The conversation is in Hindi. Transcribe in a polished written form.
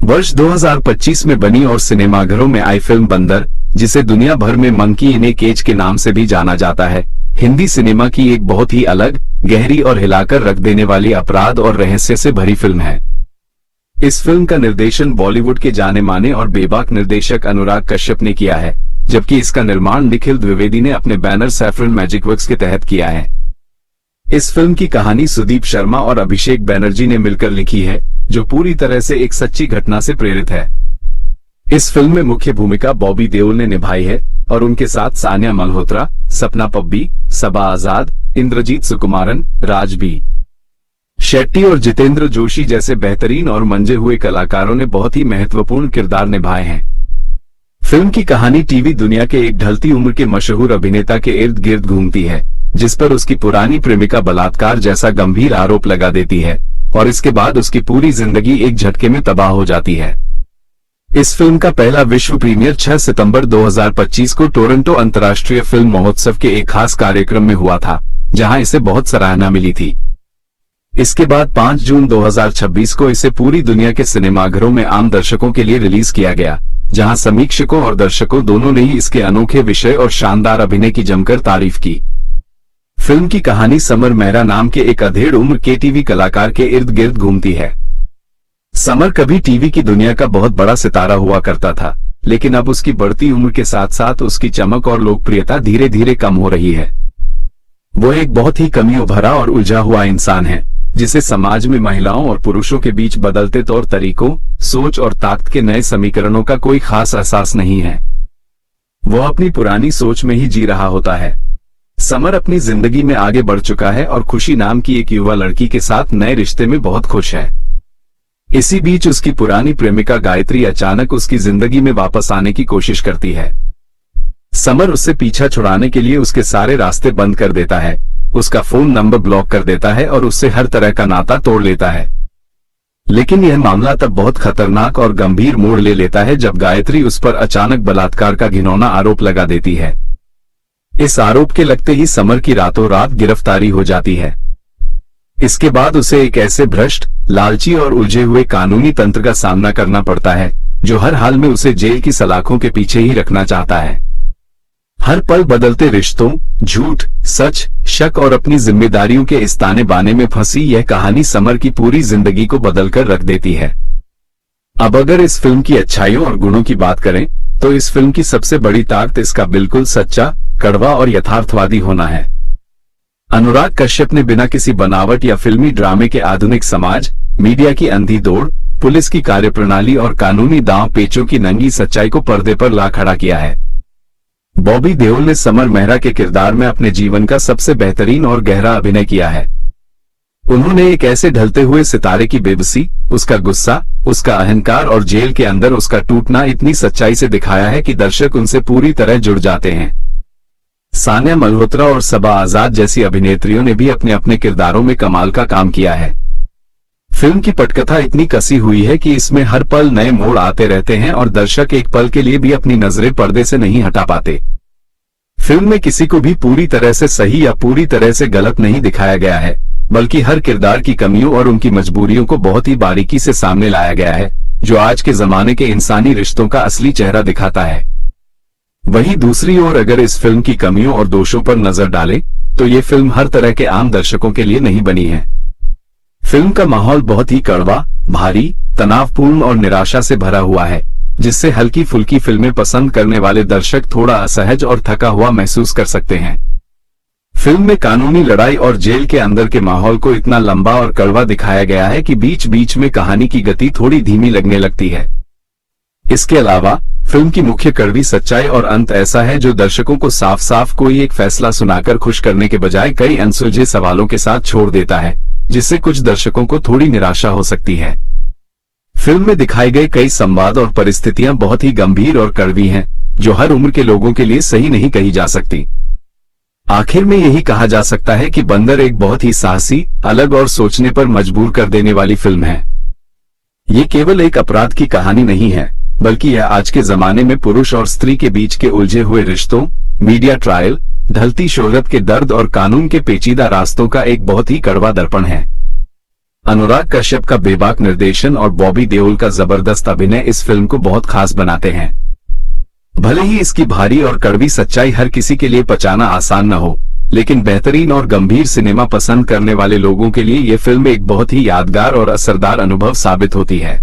वर्ष 2025 में बनी और सिनेमाघरों में आई फिल्म बंदर, जिसे दुनिया भर में मंकी इन ए केज के नाम से भी जाना जाता है, हिंदी सिनेमा की एक बहुत ही अलग, गहरी और हिलाकर रख देने वाली अपराध और रहस्य से भरी फिल्म है। इस फिल्म का निर्देशन बॉलीवुड के जाने माने और बेबाक निर्देशक अनुराग कश्यप ने किया है, जबकि इसका निर्माण निखिल द्विवेदी ने अपने बैनर सैफरन मैजिक वर्क्स के तहत किया है। इस फिल्म की कहानी सुदीप शर्मा और अभिषेक बैनर्जी ने मिलकर लिखी है, जो पूरी तरह से एक सच्ची घटना से प्रेरित है। इस फिल्म में मुख्य भूमिका बॉबी देओल ने निभाई है और उनके साथ सान्या मल्होत्रा, सपना पब्बी, सबा आजाद, इंद्रजीत सुकुमारन, राज बी शेट्टी और जितेंद्र जोशी जैसे बेहतरीन और मंजे हुए कलाकारों ने बहुत ही महत्वपूर्ण किरदार निभाए हैं। फिल्म की कहानी टीवी दुनिया के एक ढलती उम्र के मशहूर अभिनेता के इर्द गिर्द घूमती है, जिस पर उसकी पुरानी प्रेमिका बलात्कार जैसा गंभीर आरोप लगा देती है और इसके बाद उसकी पूरी जिंदगी एक झटके में तबाह हो जाती है। इस फिल्म का पहला विश्व प्रीमियर 6 सितंबर 2025 को टोरंटो अंतर्राष्ट्रीय फिल्म महोत्सव के एक खास कार्यक्रम में हुआ था, जहां इसे बहुत सराहना मिली थी। इसके बाद 5 जून 2026 को इसे पूरी दुनिया के सिनेमाघरों में आम दर्शकों के लिए रिलीज किया गया, जहां समीक्षकों और दर्शकों दोनों ने ही इसके अनोखे विषय और शानदार अभिनय की जमकर तारीफ की। फिल्म की कहानी समर मेहरा नाम के एक अधेड़ उम्र के टीवी कलाकार के इर्द गिर्द घूमती है। समर कभी टीवी की दुनिया का बहुत बड़ा सितारा हुआ करता था, लेकिन अब उसकी बढ़ती उम्र के साथ साथ उसकी चमक और लोकप्रियता धीरे धीरे कम हो रही है। वो एक बहुत ही कमियों भरा और उलझा हुआ इंसान है, जिसे समाज में महिलाओं और पुरुषों के बीच बदलते तौर तरीकों, सोच और ताकत के नए समीकरणों का कोई खास एहसास नहीं है। वो अपनी पुरानी सोच में ही जी रहा होता है। समर अपनी जिंदगी में आगे बढ़ चुका है और खुशी नाम की एक युवा लड़की के साथ नए रिश्ते में बहुत खुश है। इसी बीच उसकी पुरानी प्रेमिका गायत्री अचानक उसकी जिंदगी में वापस आने की कोशिश करती है। समर उससे पीछा छुड़ाने के लिए उसके सारे रास्ते बंद कर देता है, उसका फोन नंबर ब्लॉक कर देता है और उससे हर तरह का नाता तोड़ लेता है। लेकिन यह मामला तब बहुत खतरनाक और गंभीर मोड़ ले लेता है जब गायत्री उस पर अचानक बलात्कार का घिनौना आरोप लगा देती है। इस आरोप के लगते ही समर की रातों रात गिरफ्तारी हो जाती है। इसके बाद उसे एक ऐसे भ्रष्ट, लालची और उलझे हुए कानूनी तंत्र का सामना करना पड़ता है, जो हर हाल में उसे जेल की सलाखों के पीछे ही रखना चाहता है। हर पल बदलते रिश्तों, झूठ, सच, शक और अपनी जिम्मेदारियों के इस ताने बाने में फंसी यह कहानी समर की पूरी जिंदगी को बदलकर रख देती है। अब अगर इस फिल्म की अच्छाइयों और गुणों की बात करें, तो इस फिल्म की सबसे बड़ी ताकत इसका बिल्कुल सच्चा, कड़वा और यथार्थवादी होना है। अनुराग कश्यप ने बिना किसी बनावट या फिल्मी ड्रामे के आधुनिक समाज, मीडिया की अंधी दौड़, पुलिस की कार्यप्रणाली और कानूनी दांव पेचों की नंगी सच्चाई को पर्दे पर ला खड़ा किया है। बॉबी देओल ने समर मेहरा के किरदार में अपने जीवन का सबसे बेहतरीन और गहरा अभिनय किया है। उन्होंने एक ऐसे ढलते हुए सितारे की बेबसी, उसका गुस्सा, उसका अहंकार और जेल के अंदर उसका टूटना इतनी सच्चाई से दिखाया है कि दर्शक उनसे पूरी तरह जुड़ जाते हैं। सान्या मल्होत्रा और सबा आजाद जैसी अभिनेत्रियों ने भी अपने अपने किरदारों में कमाल का काम किया है। फिल्म की पटकथा इतनी कसी हुई है कि इसमें हर पल नए मोड़ आते रहते हैं और दर्शक एक पल के लिए भी अपनी नजरें पर्दे से नहीं हटा पाते। फिल्म में किसी को भी पूरी तरह से सही या पूरी तरह से गलत नहीं दिखाया गया है, बल्कि हर किरदार की कमियों और उनकी मजबूरियों को बहुत ही बारीकी से सामने लाया गया है, जो आज के जमाने के इंसानी रिश्तों का असली चेहरा दिखाता है। वहीं दूसरी ओर अगर इस फिल्म की कमियों और दोषों पर नजर डालें, तो ये फिल्म हर तरह के आम दर्शकों के लिए नहीं बनी है। फिल्म का माहौल बहुत ही कड़वा, भारी, तनावपूर्ण और निराशा से भरा हुआ है, जिससे हल्की फुल्की फिल्में पसंद करने वाले दर्शक थोड़ा असहज और थका हुआ महसूस कर सकते हैं। फिल्म में कानूनी लड़ाई और जेल के अंदर के माहौल को इतना लंबा और कड़वा दिखाया गया है कि बीच बीच में कहानी की गति थोड़ी धीमी लगने लगती है। इसके अलावा फिल्म की मुख्य कड़वी सच्चाई और अंत ऐसा है जो दर्शकों को साफ साफ कोई एक फैसला सुनाकर खुश करने के बजाय कई अनसुलझे सवालों के साथ छोड़ देता है, जिससे कुछ दर्शकों को थोड़ी निराशा हो सकती है। फिल्म में दिखाए गए कई संवाद और परिस्थितियां बहुत ही गंभीर और कड़वी हैं, जो हर उम्र के लोगों के लिए सही नहीं कही जा सकती। आखिर में यही कहा जा सकता है कि बंदर एक बहुत ही साहसी, अलग और सोचने पर मजबूर कर देने वाली फिल्म है। ये केवल एक अपराध की कहानी नहीं है, बल्कि यह आज के जमाने में पुरुष और स्त्री के बीच के उलझे हुए रिश्तों, मीडिया ट्रायल, ढलती शोहरत के दर्द और कानून के पेचीदा रास्तों का एक बहुत ही कड़वा दर्पण है। अनुराग कश्यप का बेबाक निर्देशन और बॉबी देओल का जबरदस्त अभिनय इस फिल्म को बहुत खास बनाते हैं। भले ही इसकी भारी और कड़वी सच्चाई हर किसी के लिए पचाना आसान न हो, लेकिन बेहतरीन और गंभीर सिनेमा पसंद करने वाले लोगों के लिए यह फिल्म एक बहुत ही यादगार और असरदार अनुभव साबित होती है।